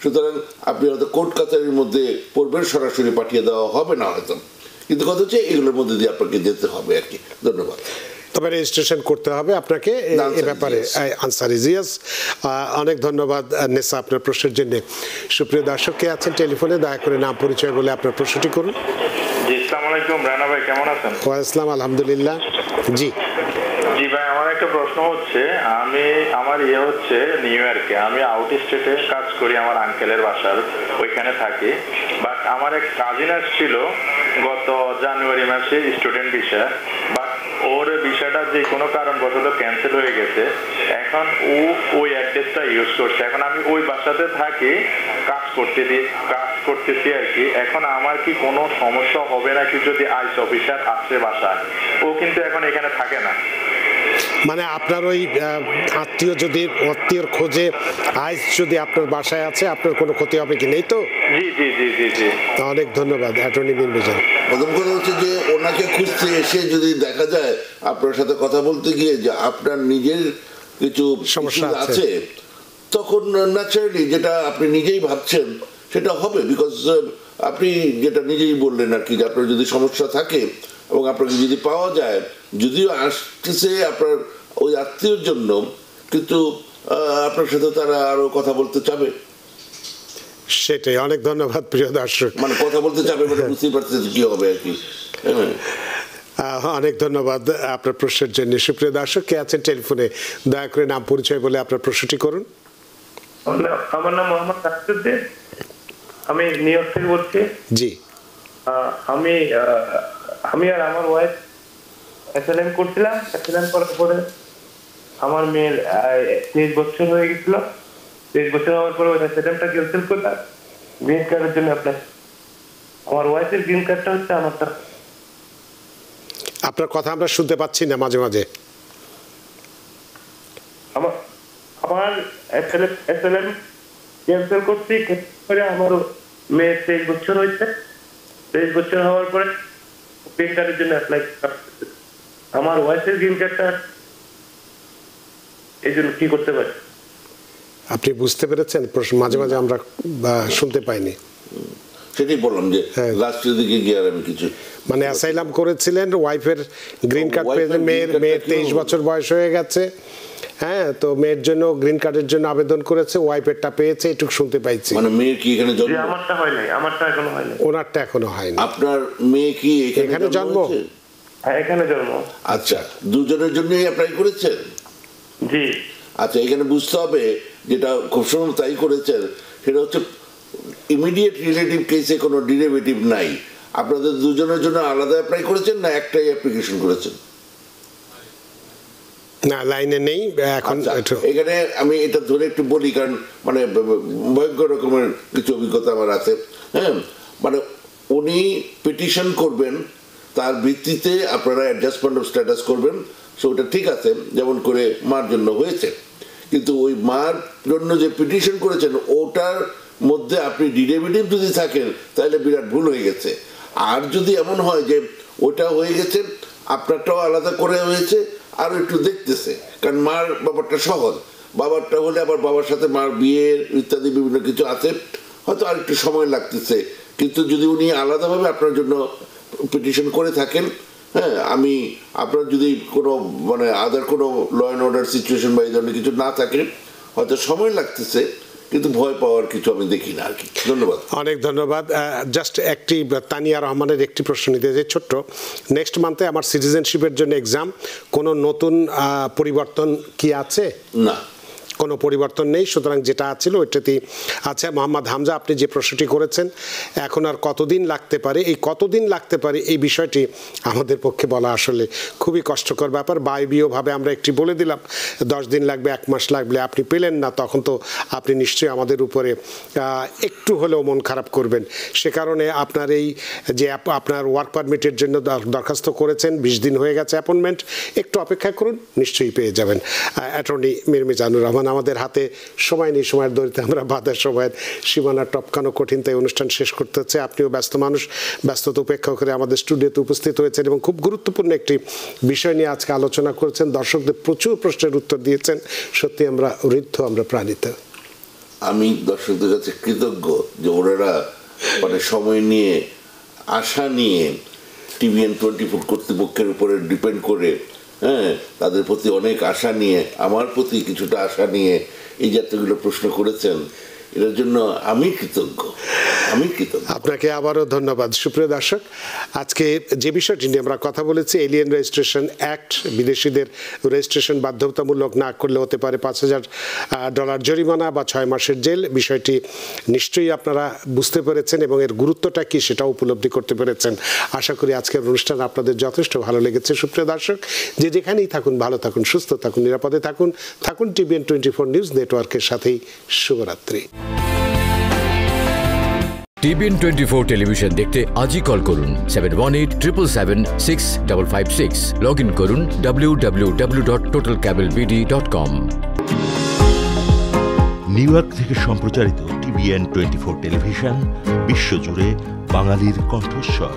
সুতরাং আপনি হয়তো কোর্ট কাছারির মধ্যে পড়বেন, সরাসরি পাঠিয়ে দেওয়া হবে না হয়তো, কিন্তু কথা হচ্ছে এগুলোর মধ্যে দিয়ে আপনাকে যেতে হবে আর কি। ধন্যবাদ। তবে রেজিস্ট্রেশন করতে হবে আপনাকে এ ব্যাপারে। Answer is yes. অনেক ধন্যবাদ নেসা আপনার প্রশ্নের জন্য। সুপ্রিয় দর্শক, কে আছেন টেলিফোনে, দয়া করে নাম পরিচয় বলে আপনার প্রশ্নটি করুন। জি, আসসালামু আলাইকুম রানা ভাই, কেমন আছেন? ওয়ালাইকুম আসসালাম, আলহামদুলিল্লাহ। জি জি ভাই, আমার একটা প্রশ্ন হচ্ছে, আমার হচ্ছে নিউ ইয়র্কে, আমি আউট স্টেটে কাজ করি, আমার আঙ্কেলের বাসার ওইখানে থাকি। বাট আমার এক কাজিন আসছিল গত জানুয়ারি মাসে স্টুডেন্ট ভিসা, বাট ওর ভিসাটা যে কোনো কারণবশত ক্যান্সেল হয়ে গেছে। এখন ও ওই অ্যাড্রেসটা ইউজ করছে, এখন আমি ওই বাসাতে থাকি, কাজ করতেছি আর কি। এখন আমার কি কোনো সমস্যা হবে নাকি যদি আইস অফিসার আসে বাসায়? ও কিন্তু এখন এখানে থাকে না। মানে আপনার ওই আত্মীয়র খোঁজে আইস যদি আপনার বাসায় আছে, আপনার কোনো ক্ষতি হবে কি? নেই তো? জি জি জি জি জি। অনেক ধন্যবাদ অ্যাটর্নি মীর মিজান। প্রথম কথা হচ্ছে যে ওনাকে খুঁজতে এসে যদি দেখা যায় আপনার সাথে কথা বলতে গিয়ে যে আপনার নিজের কিছু সমস্যা আছে, তখন ন্যাচারালি যেটা আপনি নিজেই ভাবছেন সেটা হবে। বিকজ আপনি যেটা নিজেই বললেন আর কি, যে আপনার যদি সমস্যা থাকে এবং আপনাকে যদি পাওয়া যায়, যদিও আসতেছে আপনার ওই আত্মীয়র জন্য, কিন্তু আপনার সাথে তারা আরো কথা বলতে চাবে। সেটাই। অনেক ধন্যবাদ প্রিয় দর্শক। মানে কথা বলতে চাবে, মানে বুঝতেই পারছেন কি হবে আর কি। অনেক ধন্যবাদ আপনার প্রশ্নের জন্য। সুপ্রিয় দর্শক, কে আছেন টেলিফোনে, দয়া করে নাম পরিচয় বলে আপনার প্রশ্নটি করুন। আমার নাম মোহাম্মদ তাসকির, আমি নিউ ইয়র্ক থেকে বলছি। জি, আমি আর আমার ওয়াইফ এসএলএম করছিলাম। এসএলএম করার পরে আমার মেয়ের 23 বছর হয়ে গেছিল। 23 বছর হওয়ার পরে ওই এসএলএমটা ক্যান্সেল করলাম, গ্রিন কার্ডের জন্য অ্যাপ্লাই। আমার ওয়াইফের গ্রিন কার্ডটা হচ্ছে আমারটা। আপনার কথা আমরা শুনতে পাচ্ছি না মাঝে মাঝে। আমার এসএলএম ক্যান্সেল করছি, আমার মেয়ের 23 বছর হয়েছে। 23 বছর হওয়ার পরে গ্রিন কার্ডের জন্য অ্যাপ্লাই করতে, আমার ওয়াইফের গ্রিন কার্ডটা এই জন্য কি করতে পারি? আপনি বুঝতে পেরেছেন? মাঝে মাঝে আমরা শুনতে পাইনি। সেটাই বললাম যে লাস্টের দিকে গিয়ে আর আমি কিছু মানে অ্যাসাইলাম করেছিলেন, ওয়াইফের গ্রিন কার্ড পেয়েছেন, মেয়ের 23 বছর বয়স হয়ে গেছে, হ্যাঁ, তো মেয়ের জন্য গ্রিন কার্ডের জন্য আবেদন করেছে, ওয়াইফেরটা পেয়েছে, এটুকু শুনতে পাইছি। মানে মেয়ের কি এখানে জন্ম? আমারটা হয় নাই, আমারটা এখনো হয়নি। ওনারটা এখনো হয়নি। আপনার মেয়ে কি এখানে জন্ম? হ্যাঁ, এখানে জন্ম। আচ্ছা, দুজনের জন্যই অ্যাপ্লাই করেছেন? জি। আচ্ছা, এখানে বুঝতে হবে যেটা খুব সুন্দর তাই করেছেন, সেটা হচ্ছে ইমিডিয়েট রিলেটিভ কেসে কোনো ডেরিভেটিভ নাই। আপনাদের দুজনের জন্য আলাদা অ্যাপ্লাই করেছেন না একটাই অ্যাপ্লিকেশন করেছেন? না, লাইনে নেই এখন। এখানে আমি এটা ধরে একটু বলি, কারণ মানে ভয়ঙ্কর রকমের কিছু অভিজ্ঞতা আমার আছে। হ্যাঁ, মানে উনি পিটিশন করবেন, তার ভিত্তিতে আপনারা অ্যাডজাস্টমেন্ট অফ স্ট্যাটাস করবেন, সো ওটা ঠিক আছে, যেমন করে মার জন্য হয়েছে। কিন্তু ওই মার জন্য যে পিটিশন করেছেন ওটার মধ্যে আপনি ডেরিভেটিভ যদি থাকেন তাহলে বিরাট ভুল হয়ে গেছে। আর যদি এমন হয় যে ওটা হয়ে গেছে, আপনারটাও আলাদা করে হয়েছে, আর একটু দেখতেছে, কারণ মার ব্যাপারটা সহজ, বাবারটা হলে আবার বাবার সাথে মার বিয়ে ইত্যাদি বিভিন্ন কিছু আছে, হয়তো আর একটু সময় লাগতেছে। কিন্তু যদি উনি আলাদাভাবে আপনার জন্য পিটিশন করে থাকেন, হ্যাঁ, আমি আপনার যদি কোনো মানে আদার কোনো ল অ্যান্ড অর্ডার সিচুয়েশন বা এই ধরনের কিছু না থাকে, হয়তো সময় লাগতেছে, কিন্তু ভয় পাওয়ার কিছু আমি দেখি না আর কি। ধন্যবাদ, অনেক ধন্যবাদ। জাস্ট একটি তানিয়া রহমানের একটি প্রশ্ন নিতে যে ছোট্ট, নেক্সট মান্থে আমার সিটিজেনশিপের জন্য এক্সাম, কোনো নতুন পরিবর্তন কি আছে? না, কোনো পরিবর্তন নেই, সুতরাং যেটা ছিল ওইটাতেই আছে। মোহাম্মদ হামজা, আপনি যে প্রশ্নটি করেছেন, এখন আর কতদিন লাগতে পারে, এই কতদিন লাগতে পারে এই বিষয়টি আমাদের পক্ষে বলা আসলে খুবই কষ্টকর ব্যাপার। বায়বীয়ভাবে আমরা একটি বলে দিলাম 10 দিন লাগবে, 1 মাস লাগবে, আপনি পেলেন না, তখন তো আপনি নিশ্চয়ই আমাদের উপরে একটু হলেও মন খারাপ করবেন। সে কারণে আপনার এই যে আপনার ওয়ার্ক পারমিটের জন্য দরখাস্ত করেছেন, 20 দিন হয়ে গেছে অ্যাপয়েন্টমেন্ট, একটু অপেক্ষা করুন, নিশ্চয়ই পেয়ে যাবেন। অ্যাটর্নি মীর মিজানুর রহমান, আমাদের হাতে সময় নেই, সময়ের দরিদ্রে আমরা বাধার সময়ের সীমানা টপকানো কঠিন, তাই অনুষ্ঠান শেষ করতে হচ্ছে। আপনিও ব্যস্ত মানুষ, ব্যস্ততা উপেক্ষা করে আমাদের স্টুডিওতে উপস্থিত হয়েছেন এবং খুব গুরুত্বপূর্ণ একটি বিষয় নিয়ে আজকে আলোচনা করেছেন। দর্শকদের প্রচুর প্রশ্নের উত্তর দিয়েছেন, সত্যি আমরা ঋদ্ধ, আমরা প্রাণিত। আমি দর্শকদের কাছে কৃতজ্ঞ যে ওনারা মানে সময় নিয়ে, আশা নিয়ে, TVN 24 কর্তৃপক্ষের উপরে ডিপেন্ড করে, হ্যাঁ, তাদের প্রতি অনেক আশা নিয়ে, আমার প্রতি কিছুটা আশা নিয়ে এই জাতীয়গুলো প্রশ্ন করেছেন, এটার জন্য আমি কৃতজ্ঞ। আপনাকে আবারও ধন্যবাদ। সুপ্রিয় দর্শক, আজকে যে বিষয়টি নিয়ে আমরা কথা বলেছি, এলিয়েন রেজিস্ট্রেশন অ্যাক্ট, বিদেশিদের রেজিস্ট্রেশন বাধ্যতামূলক না করলে হতে পারে $5,000 জরিমানা বা 6 মাসের জেল। বিষয়টি নিশ্চয়ই আপনারা বুঝতে পেরেছেন এবং এর গুরুত্বটা কি সেটাও উপলব্ধি করতে পেরেছেন। আশা করি আজকের অনুষ্ঠান আপনাদের যথেষ্ট ভালো লেগেছে। সুপ্রিয় দর্শক, যে যেখানেই থাকুন, ভালো থাকুন, সুস্থ থাকুন, নিরাপদে থাকুন। TVN 24 নিউজ নেটওয়ার্কের সাথেই শুভরাত্রি। TVN 24 টেলিভিশন দেখতে আজই কল করুন 7187776556। লগ ইন করুন www.totalcablebd.com। নিউ ইয়র্ক থেকে সম্প্রচারিত TVN 24 টেলিভিশন বিশ্বজুড়ে বাঙালির কণ্ঠস্বর।